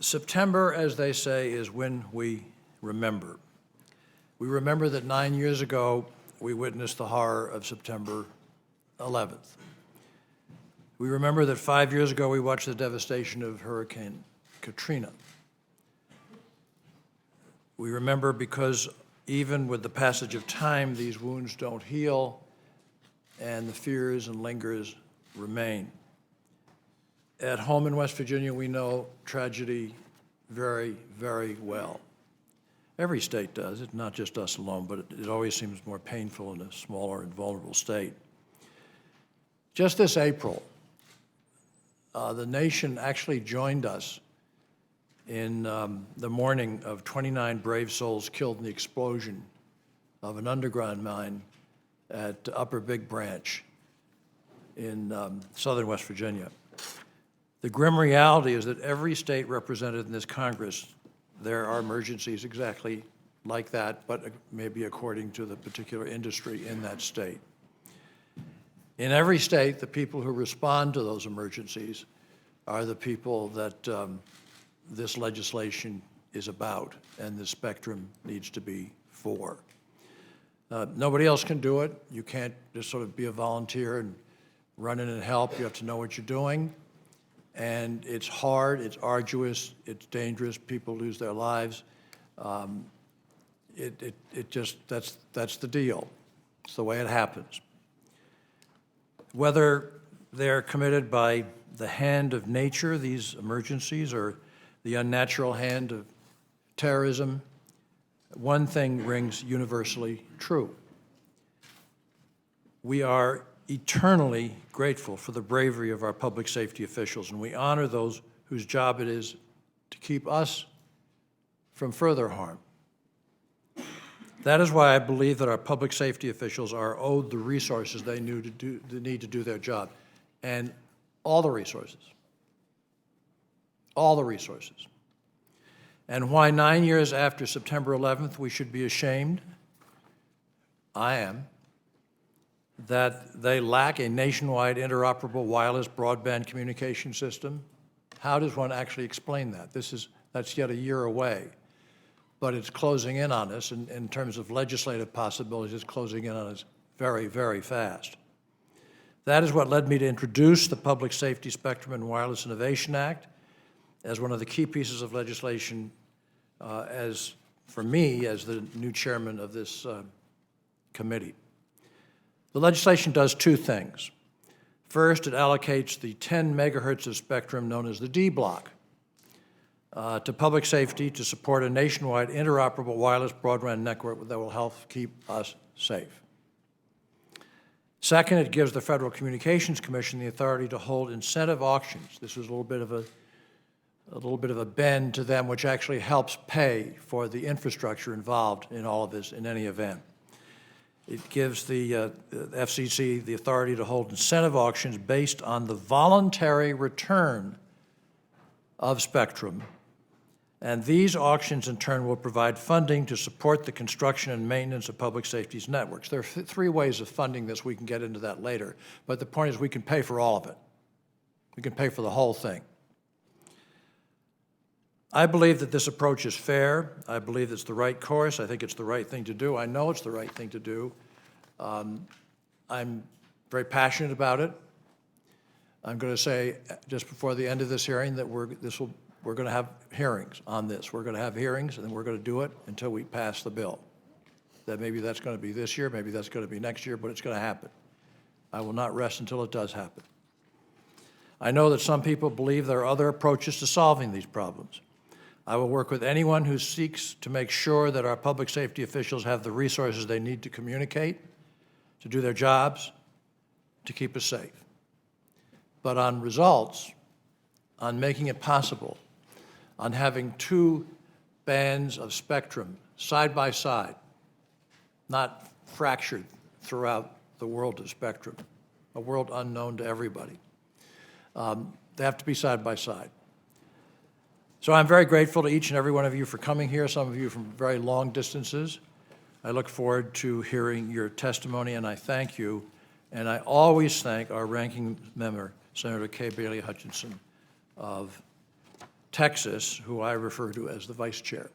September, as they say, is when we remember. We remember that 9 years ago, we witnessed the horror of September 11th. We remember that 5 years ago, we watched the devastation of Hurricane Katrina. We remember because even with the passage of time, these wounds don't heal, and the fears and lingers remain. At home in West Virginia, we know tragedy very, very well. Every state does, it's not just us alone, but it always seems more painful in a smaller and vulnerable state. Just this April, the nation actually joined us in the mourning of 29 brave souls killed in the explosion of an underground mine at Upper Big Branch in southern West Virginia. The grim reality is that every state represented in this Congress, there are emergencies exactly like that, but maybe according to the particular industry in that state. In every state, the people who respond to those emergencies are the people that this legislation is about and the spectrum needs to be for. Nobody else can do it. You can't just sort of be a volunteer and run in and help. You have to know what you're doing. And it's hard, it's arduous, it's dangerous, people lose their lives. That's the deal. It's the way it happens. Whether they're committed by the hand of nature, these emergencies, or the unnatural hand of terrorism, one thing rings universally true. We are eternally grateful for the bravery of our public safety officials, and we honor those whose job it is to keep us from further harm. That is why I believe that our public safety officials are owed the resources they need to do their job, and all the resources. All the resources. And why 9 years after September 11th we should be ashamed, I am, that they lack a nationwide interoperable wireless broadband communication system. How does one actually explain that? That's yet a year away, but it's closing in on us, and in terms of legislative possibilities, it's closing in on us very, very fast. That is what led me to introduce the Public Safety Spectrum and Wireless Innovation Act as one of the key pieces of legislation for me, as the new chairman of this committee. The legislation does two things. First, it allocates the 10 megahertz of spectrum known as the D block to public safety to support a nationwide interoperable wireless broadband network that will help keep us safe. Second, it gives the Federal Communications Commission the authority to hold incentive auctions. This was a little bit of a bend to them, which actually helps pay for the infrastructure involved in all of this in any event. It gives the FCC the authority to hold incentive auctions based on the voluntary return of spectrum. And these auctions, in turn, will provide funding to support the construction and maintenance of public safety networks. There are three ways of funding this. We can get into that later. But the point is we can pay for all of it. We can pay for the whole thing. I believe that this approach is fair. I believe it's the right course. I think it's the right thing to do. I know it's the right thing to do. I'm very passionate about it. I'm going to say just before the end of this hearing that we're going to have hearings on this. We're going to have hearings, and then we're going to do it until we pass the bill. That maybe that's going to be this year, maybe that's going to be next year, but it's going to happen. I will not rest until it does happen. I know that some people believe there are other approaches to solving these problems. I will work with anyone who seeks to make sure that our public safety officials have the resources they need to communicate, to do their jobs, to keep us safe. But on results, on making it possible, on having two bands of spectrum side by side, not fractured throughout the world of spectrum, a world unknown to everybody. They have to be side by side. So I'm very grateful to each and every one of you for coming here, some of you from very long distances. I look forward to hearing your testimony, and I thank you. And I always thank our ranking member, Senator Kay Bailey Hutchinson of Texas, who I refer to as the vice chair.